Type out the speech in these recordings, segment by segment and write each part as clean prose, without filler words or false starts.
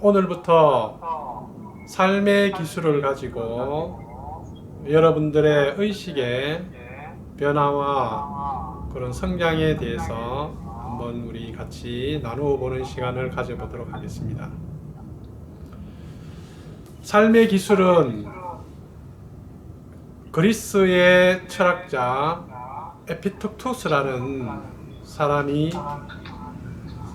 오늘부터 삶의 기술을 가지고 여러분들의 의식의 변화와 그런 성장에 대해서 한번 우리 같이 나누어 보는 시간을 가져보도록 하겠습니다. 삶의 기술은 그리스의 철학자 에피톡투스라는 사람이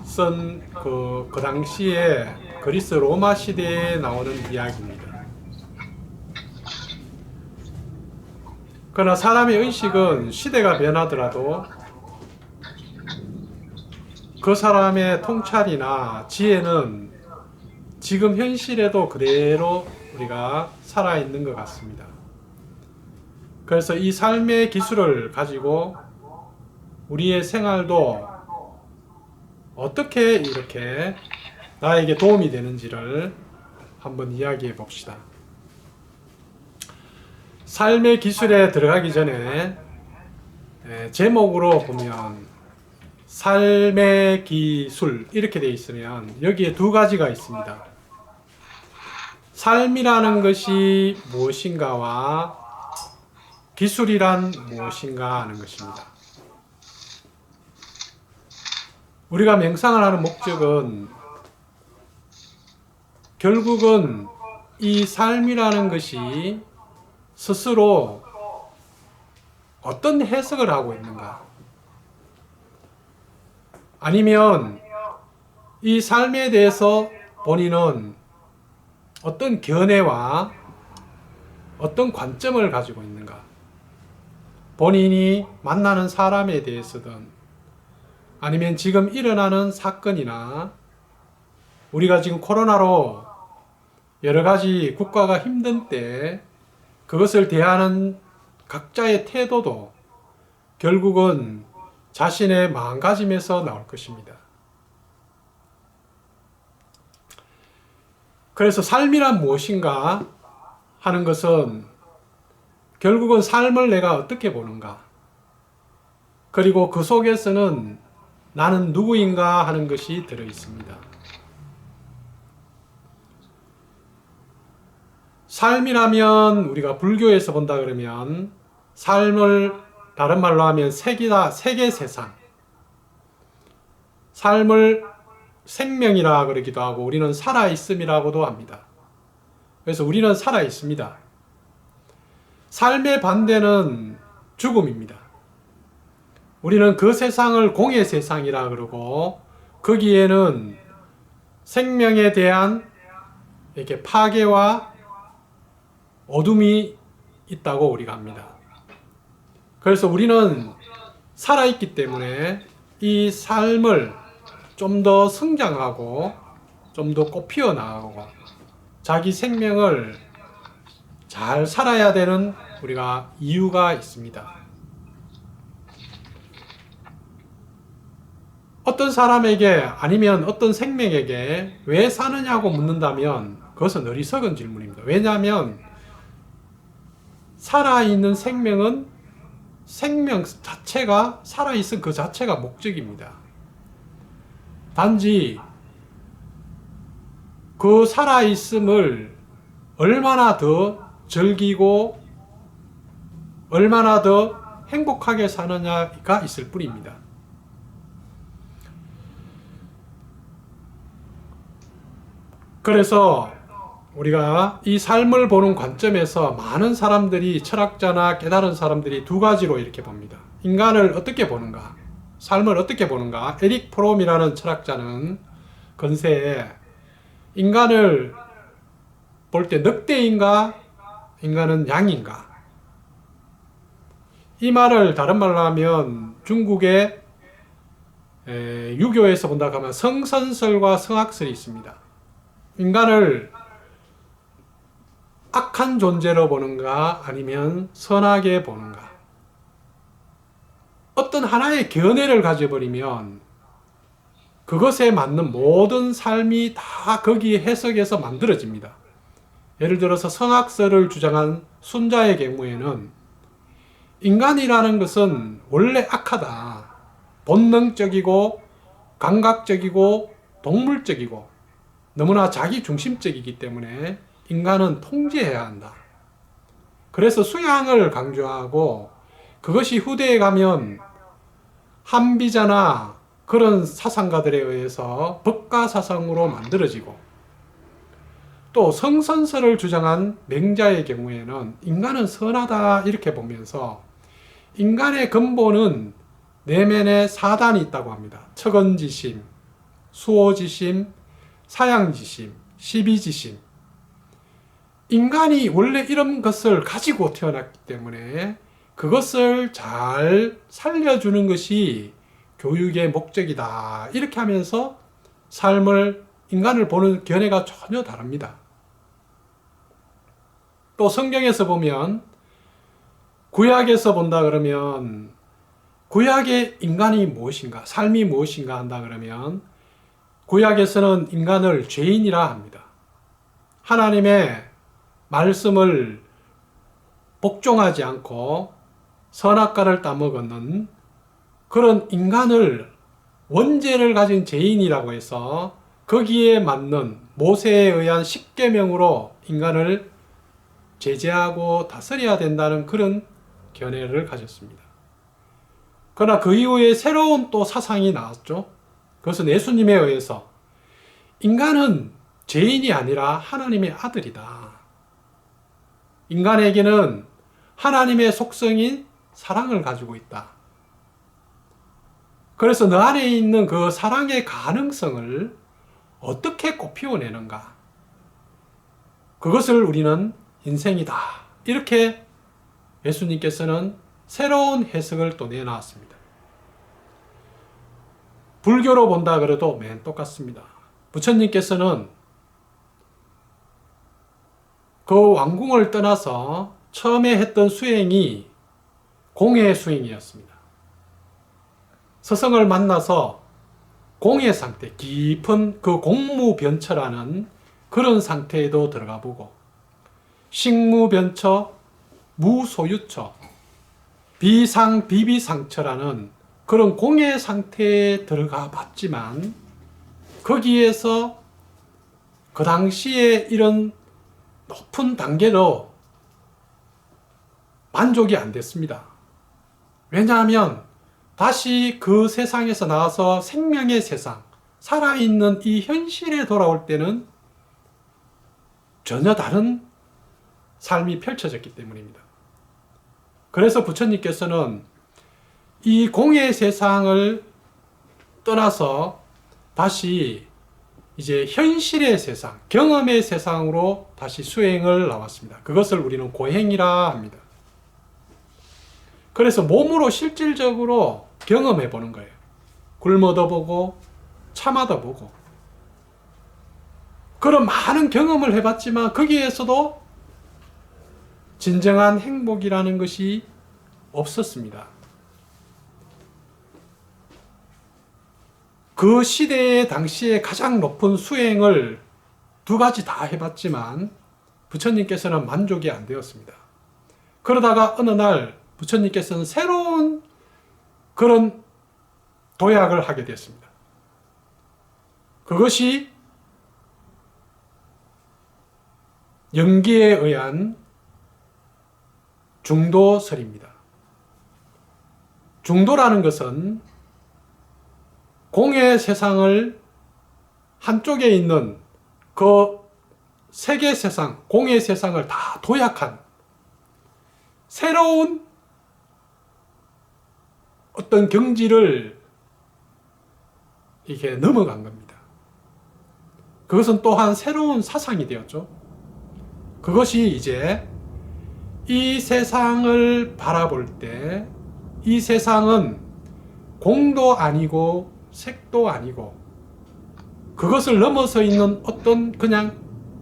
쓴 그 당시에 그리스 로마 시대에 나오는 이야기입니다. 그러나 사람의 의식은 시대가 변하더라도 그 사람의 통찰이나 지혜는 지금 현실에도 그대로 우리가 살아있는 것 같습니다. 그래서 이 삶의 기술을 가지고 우리의 생활도 어떻게 이렇게 나에게 도움이 되는지를 한번 이야기해 봅시다. 삶의 기술에 들어가기 전에 제목으로 보면 삶의 기술 이렇게 되어 있으면 여기에 두 가지가 있습니다. 삶이라는 것이 무엇인가와 기술이란 무엇인가 하는 것입니다. 우리가 명상을 하는 목적은 결국은 이 삶이라는 것이 스스로 어떤 해석을 하고 있는가, 아니면 이 삶에 대해서 본인은 어떤 견해와 어떤 관점을 가지고 있는가, 본인이 만나는 사람에 대해서든 아니면 지금 일어나는 사건이나 우리가 지금 코로나로 여러 가지 국가가 힘든 때 그것을 대하는 각자의 태도도 결국은 자신의 마음가짐에서 나올 것입니다. 그래서 삶이란 무엇인가 하는 것은 결국은 삶을 내가 어떻게 보는가, 그리고 그 속에서는 나는 누구인가 하는 것이 들어 있습니다. 삶이라면 우리가 불교에서 본다 그러면 삶을 다른 말로 하면 세계다, 세계 세상. 삶을 생명이라 그러기도 하고 우리는 살아있음이라고도 합니다. 그래서 우리는 살아있습니다. 삶의 반대는 죽음입니다. 우리는 그 세상을 공의 세상이라 그러고 거기에는 생명에 대한 이렇게 파괴와 어둠이 있다고 우리가 합니다. 그래서 우리는 살아있기 때문에 이 삶을 좀 더 성장하고 좀 더 꽃피워 나가고 자기 생명을 잘 살아야 되는 우리가 이유가 있습니다. 어떤 사람에게 아니면 어떤 생명에게 왜 사느냐고 묻는다면 그것은 어리석은 질문입니다. 왜냐하면 살아있는 생명은 생명 자체가, 살아있은 그 자체가 목적입니다. 단지 그 살아있음을 얼마나 더 즐기고 얼마나 더 행복하게 사느냐가 있을 뿐입니다. 그래서 우리가 이 삶을 보는 관점에서 많은 사람들이, 철학자나 깨달은 사람들이 두 가지로 이렇게 봅니다. 인간을 어떻게 보는가, 삶을 어떻게 보는가. 에릭 프롬이라는 철학자는 건세에 인간을 볼 때 늑대인가 인간은 양인가, 이 말을 다른 말로 하면 중국의 유교에서 본다 하면 성선설과 성악설이 있습니다. 인간을 악한 존재로 보는가 아니면 선하게 보는가. 어떤 하나의 견해를 가져버리면 그것에 맞는 모든 삶이 다 거기에 해석해서 만들어집니다. 예를 들어서 성악설을 주장한 순자의 경우에는 인간이라는 것은 원래 악하다, 본능적이고 감각적이고 동물적이고 너무나 자기 중심적이기 때문에 인간은 통제해야 한다. 그래서 수양을 강조하고 그것이 후대에 가면 한비자나 그런 사상가들에 의해서 법가사상으로 만들어지고 또 성선설을 주장한 맹자의 경우에는 인간은 선하다 이렇게 보면서 인간의 근본은 내면에 사단이 있다고 합니다. 척언지심, 수호지심, 사양지심, 시비지심. 인간이 원래 이런 것을 가지고 태어났기 때문에 그것을 잘 살려주는 것이 교육의 목적이다. 이렇게 하면서 인간을 보는 견해가 전혀 다릅니다. 또 성경에서 보면 구약에서 본다 그러면 구약의 인간이 무엇인가, 삶이 무엇인가 한다 그러면 구약에서는 인간을 죄인이라 합니다. 하나님의 말씀을 복종하지 않고 선악과를 따먹는 그런 인간을 원죄를 가진 죄인이라고 해서 거기에 맞는 모세에 의한 십계명으로 인간을 제재하고 다스려야 된다는 그런 견해를 가졌습니다. 그러나 그 이후에 새로운 또 사상이 나왔죠. 그것은 예수님에 의해서 인간은 죄인이 아니라 하나님의 아들이다. 인간에게는 하나님의 속성인 사랑을 가지고 있다. 그래서 너 안에 있는 그 사랑의 가능성을 어떻게 꽃피워내는가? 그것을 우리는 인생이다. 이렇게 예수님께서는 새로운 해석을 또 내놨습니다. 불교로 본다 그래도 맨 똑같습니다. 부처님께서는 그 왕궁을 떠나서 처음에 했던 수행이 공의 수행이었습니다. 스승을 만나서 공의 상태, 깊은 그 공무변처라는 그런 상태에도 들어가 보고 식무변처, 무소유처, 비상비비상처라는 그런 공의 상태에 들어가 봤지만 거기에서 그 당시에 이런 높은 단계로 만족이 안 됐습니다. 왜냐하면 다시 그 세상에서 나와서 생명의 세상, 살아있는 이 현실에 돌아올 때는 전혀 다른 삶이 펼쳐졌기 때문입니다. 그래서 부처님께서는 이 공의 세상을 떠나서 다시 이제 현실의 세상, 경험의 세상으로 다시 수행을 나왔습니다. 그것을 우리는 고행이라 합니다. 그래서 몸으로 실질적으로 경험해 보는 거예요. 굶어도 보고 참아도 보고 그런 많은 경험을 해봤지만 거기에서도 진정한 행복이라는 것이 없었습니다. 그 시대의 당시에 가장 높은 수행을 두 가지 다 해봤지만 부처님께서는 만족이 안 되었습니다. 그러다가 어느 날 부처님께서는 새로운 그런 도약을 하게 됐습니다. 그것이 연기에 의한 중도설입니다. 중도라는 것은 공의 세상을 한쪽에 있는 그 세계 세상, 공의 세상을 다 도약한 새로운 어떤 경지를 이렇게 넘어간 겁니다. 그것은 또한 새로운 사상이 되었죠. 그것이 이제 이 세상을 바라볼 때 이 세상은 공도 아니고 색도 아니고 그것을 넘어서 있는 어떤 그냥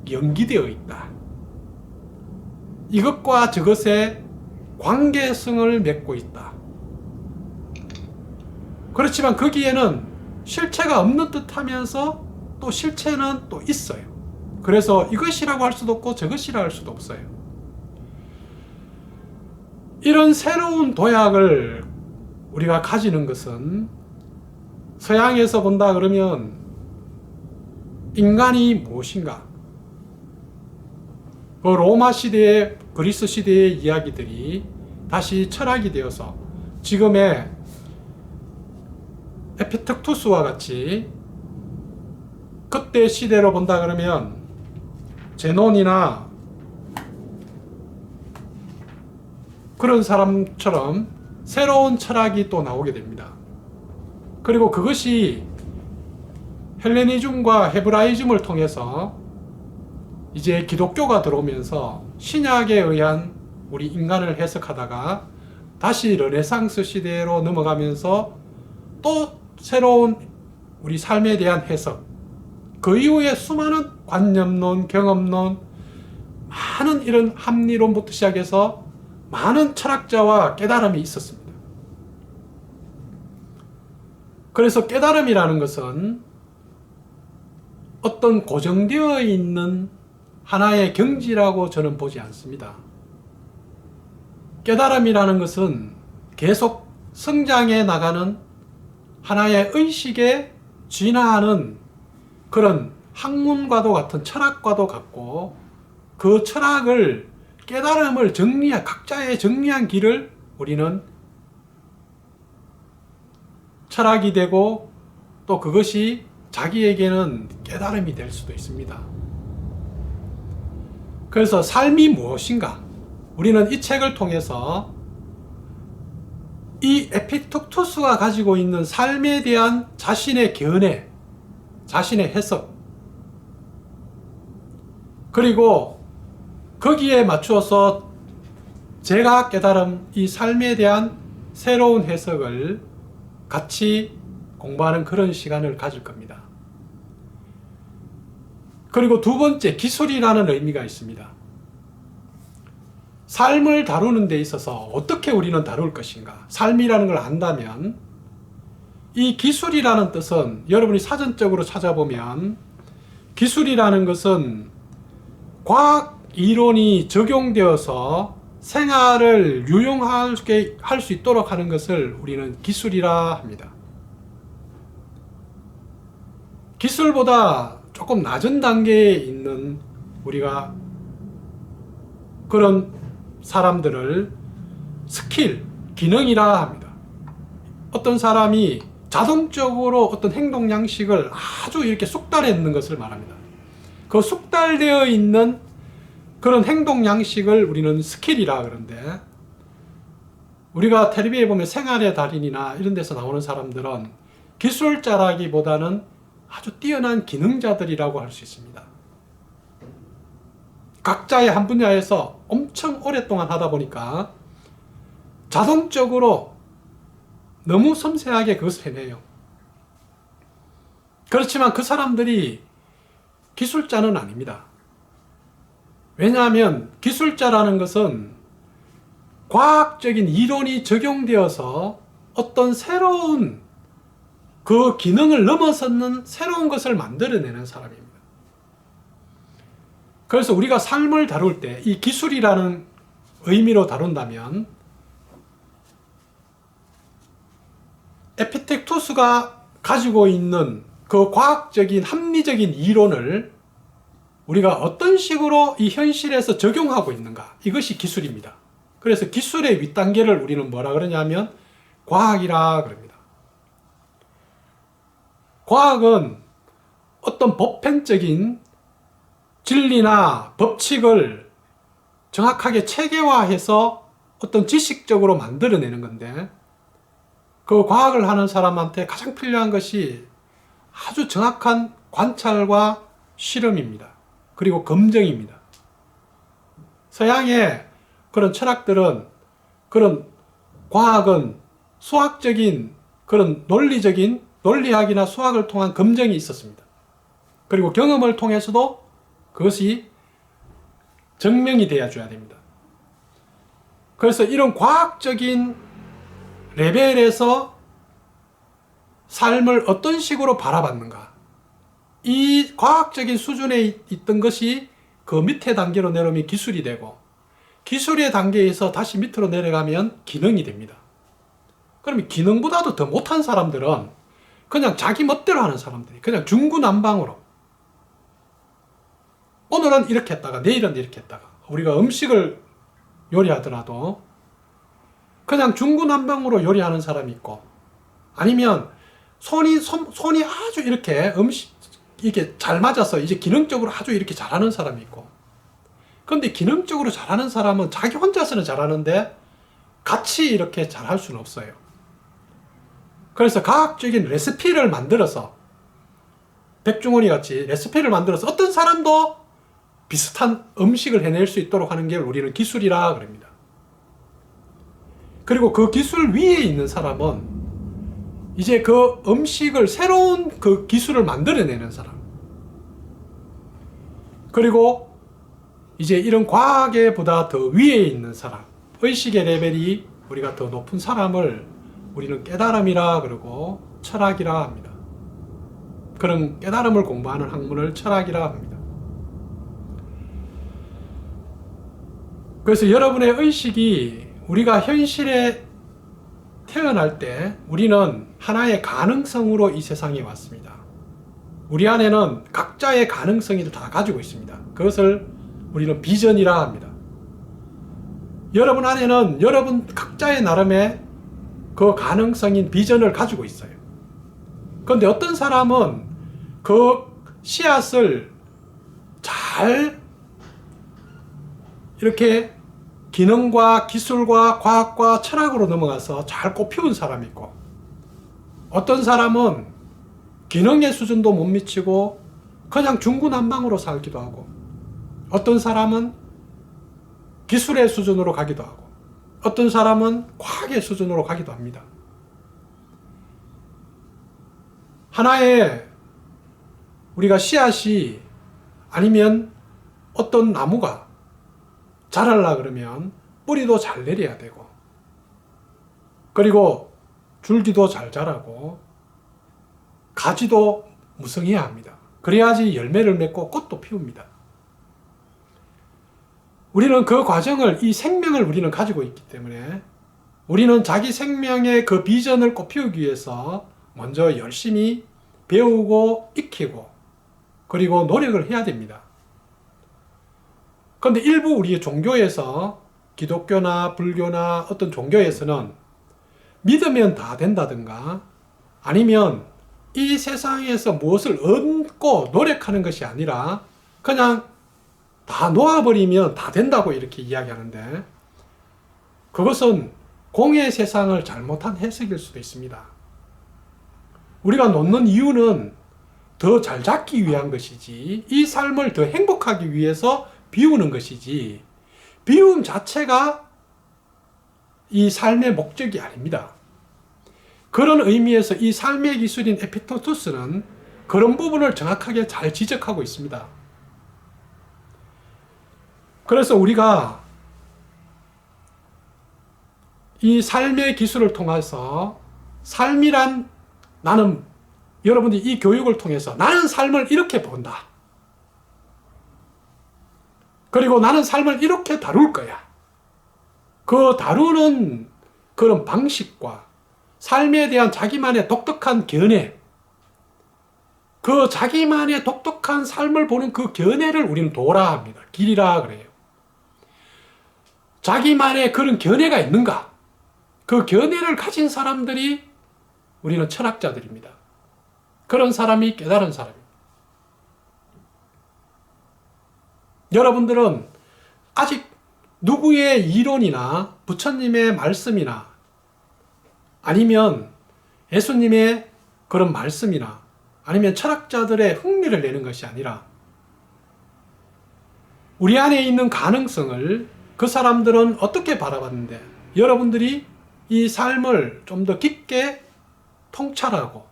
연기되어 있다. 이것과 저것의 관계성을 맺고 있다. 그렇지만 거기에는 실체가 없는 듯 하면서 또 실체는 또 있어요. 그래서 이것이라고 할 수도 없고 저것이라 할 수도 없어요. 이런 새로운 도약을 우리가 가지는 것은 서양에서 본다 그러면 인간이 무엇인가? 그 로마 시대의 그리스 시대의 이야기들이 다시 철학이 되어서 지금의 에피텍투스와 같이 그때 시대로 본다 그러면 제논이나 그런 사람처럼 새로운 철학이 또 나오게 됩니다. 그리고 그것이 헬레니즘과 헤브라이즘을 통해서 이제 기독교가 들어오면서 신약에 의한 우리 인간을 해석하다가 다시 르네상스 시대로 넘어가면서 또 새로운 우리 삶에 대한 해석, 그 이후에 수많은 관념론, 경험론, 많은 이런 합리론부터 시작해서 많은 철학자와 깨달음이 있었습니다. 그래서 깨달음이라는 것은 어떤 고정되어 있는 하나의 경지라고 저는 보지 않습니다. 깨달음이라는 것은 계속 성장해 나가는 하나의 의식에 진화하는 그런 학문과도 같은 철학과도 같고, 그 철학을 깨달음을 각자의 정리한 길을 우리는 철학이 되고 또 그것이 자기에게는 깨달음이 될 수도 있습니다. 그래서 삶이 무엇인가? 우리는 이 책을 통해서 이 에피텍투스가 가지고 있는 삶에 대한 자신의 견해, 자신의 해석, 그리고 거기에 맞추어서 제가 깨달은 이 삶에 대한 새로운 해석을 같이 공부하는 그런 시간을 가질 겁니다. 그리고 두 번째, 기술이라는 의미가 있습니다. 삶을 다루는 데 있어서 어떻게 우리는 다룰 것인가? 삶이라는 걸 안다면, 이 기술이라는 뜻은 여러분이 사전적으로 찾아보면 기술이라는 것은 과학 이론이 적용되어서 생활을 유용하게 할 수 있도록 하는 것을 우리는 기술이라 합니다. 기술보다 조금 낮은 단계에 있는 우리가 그런 사람들을 스킬, 기능이라 합니다. 어떤 사람이 자동적으로 어떤 행동 양식을 아주 이렇게 숙달해내는 것을 말합니다. 그 숙달되어 있는 그런 행동 양식을 우리는 스킬이라 그러는데, 우리가 텔레비에 보면 생활의 달인이나 이런 데서 나오는 사람들은 기술자라기보다는 아주 뛰어난 기능자들이라고 할 수 있습니다. 각자의 한 분야에서 엄청 오랫동안 하다 보니까 자동적으로 너무 섬세하게 그것을 해내요. 그렇지만 그 사람들이 기술자는 아닙니다. 왜냐하면 기술자라는 것은 과학적인 이론이 적용되어서 어떤 새로운 그 기능을 넘어서는 새로운 것을 만들어내는 사람입니다. 그래서 우리가 삶을 다룰 때 이 기술이라는 의미로 다룬다면, 에피텍투스가 가지고 있는 그 과학적인 합리적인 이론을 우리가 어떤 식으로 이 현실에서 적용하고 있는가, 이것이 기술입니다. 그래서 기술의 윗단계를 우리는 뭐라 그러냐면 과학이라 그럽니다. 과학은 어떤 보편적인 진리나 법칙을 정확하게 체계화해서 어떤 지식적으로 만들어내는 건데, 그 과학을 하는 사람한테 가장 필요한 것이 아주 정확한 관찰과 실험입니다. 그리고 검증입니다. 서양의 그런 철학들은, 그런 과학은 수학적인 그런 논리학이나 수학을 통한 검증이 있었습니다. 그리고 경험을 통해서도 그것이 증명이 되어줘야 됩니다. 그래서 이런 과학적인 레벨에서 삶을 어떤 식으로 바라봤는가, 이 과학적인 수준에 있던 것이 그 밑에 단계로 내려오면 기술이 되고, 기술의 단계에서 다시 밑으로 내려가면 기능이 됩니다. 그러면 기능보다도 더 못한 사람들은 그냥 자기 멋대로 하는 사람들이, 그냥 중구난방으로 오늘은 이렇게 했다가 내일은 이렇게 했다가, 우리가 음식을 요리하더라도 그냥 중구난방으로 요리하는 사람이 있고, 아니면 손이 아주 이렇게 이게 잘 맞아서 이제 기능적으로 아주 이렇게 잘하는 사람이 있고, 근데 기능적으로 잘하는 사람은 자기 혼자서는 잘하는데 같이 이렇게 잘할 수는 없어요. 그래서 과학적인 레시피를 만들어서, 백종원이 같이 레시피를 만들어서 어떤 사람도 비슷한 음식을 해낼 수 있도록 하는 게 우리는 기술이라 그럽니다. 그리고 그 기술 위에 있는 사람은 이제 그 음식을, 새로운 그 기술을 만들어내는 사람, 그리고 이제 이런 과학에보다 더 위에 있는 사람, 의식의 레벨이 우리가 더 높은 사람을 우리는 깨달음이라 그러고 철학이라 합니다. 그런 깨달음을 공부하는 학문을 철학이라 합니다. 그래서 여러분의 의식이, 우리가 현실에 태어날 때 우리는 하나의 가능성으로 이 세상에 왔습니다. 우리 안에는 각자의 가능성이 다 가지고 있습니다. 그것을 우리는 비전이라 합니다. 여러분 안에는 여러분 각자의 나름의 그 가능성인 비전을 가지고 있어요. 그런데 어떤 사람은 그 씨앗을 잘 이렇게 기능과 기술과 과학과 철학으로 넘어가서 잘 꽃피운 사람이 있고, 어떤 사람은 기능의 수준도 못 미치고 그냥 중구난방으로 살기도 하고, 어떤 사람은 기술의 수준으로 가기도 하고, 어떤 사람은 과학의 수준으로 가기도 합니다. 하나의 우리가 씨앗이, 아니면 어떤 나무가 자라려 그러면 뿌리도 잘 내려야 되고, 그리고 줄기도 잘 자라고 가지도 무성해야 합니다. 그래야지 열매를 맺고 꽃도 피웁니다. 우리는 그 과정을, 이 생명을 우리는 가지고 있기 때문에 우리는 자기 생명의 그 비전을 꽃피우기 위해서 먼저 열심히 배우고 익히고 그리고 노력을 해야 됩니다. 그런데 일부 우리의 종교에서, 기독교나 불교나 어떤 종교에서는 믿으면 다 된다든가, 아니면 이 세상에서 무엇을 얻고 노력하는 것이 아니라 그냥 다 놓아버리면 다 된다고 이렇게 이야기하는데, 그것은 공의 세상을 잘못한 해석일 수도 있습니다. 우리가 놓는 이유는 더 잘 잡기 위한 것이지, 이 삶을 더 행복하기 위해서 비우는 것이지, 비움 자체가 이 삶의 목적이 아닙니다. 그런 의미에서 이 삶의 기술인 에피토투스는 그런 부분을 정확하게 잘 지적하고 있습니다. 그래서 우리가 이 삶의 기술을 통해서, 삶이란, 나는, 여러분들이 이 교육을 통해서 나는 삶을 이렇게 본다, 그리고 나는 삶을 이렇게 다룰 거야, 그 다루는 그런 방식과 삶에 대한 자기만의 독특한 견해, 그 자기만의 독특한 삶을 보는 그 견해를 우리는 도라 합니다. 길이라 그래요. 자기만의 그런 견해가 있는가? 그 견해를 가진 사람들이 우리는 철학자들입니다. 그런 사람이 깨달은 사람입니다. 여러분들은 아직 누구의 이론이나 부처님의 말씀이나 아니면 예수님의 그런 말씀이나 아니면 철학자들의 흥미를 내는 것이 아니라, 우리 안에 있는 가능성을 그 사람들은 어떻게 바라봤는데, 여러분들이 이 삶을 좀 더 깊게 통찰하고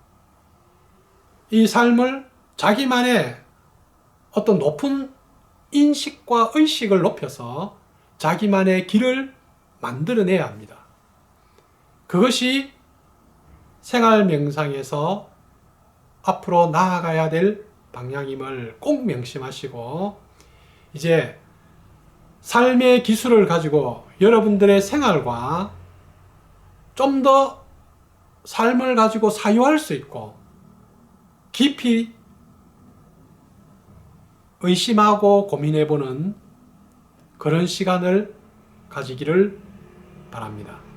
이 삶을 자기만의 어떤 높은 인식과 의식을 높여서 자기만의 길을 만들어내야 합니다. 그것이 생활 명상에서 앞으로 나아가야 될 방향임을 꼭 명심하시고, 이제 삶의 기술을 가지고 여러분들의 생활과 좀 더 삶을 가지고 사유할 수 있고 깊이 의심하고 고민해보는 그런 시간을 가지기를 바랍니다.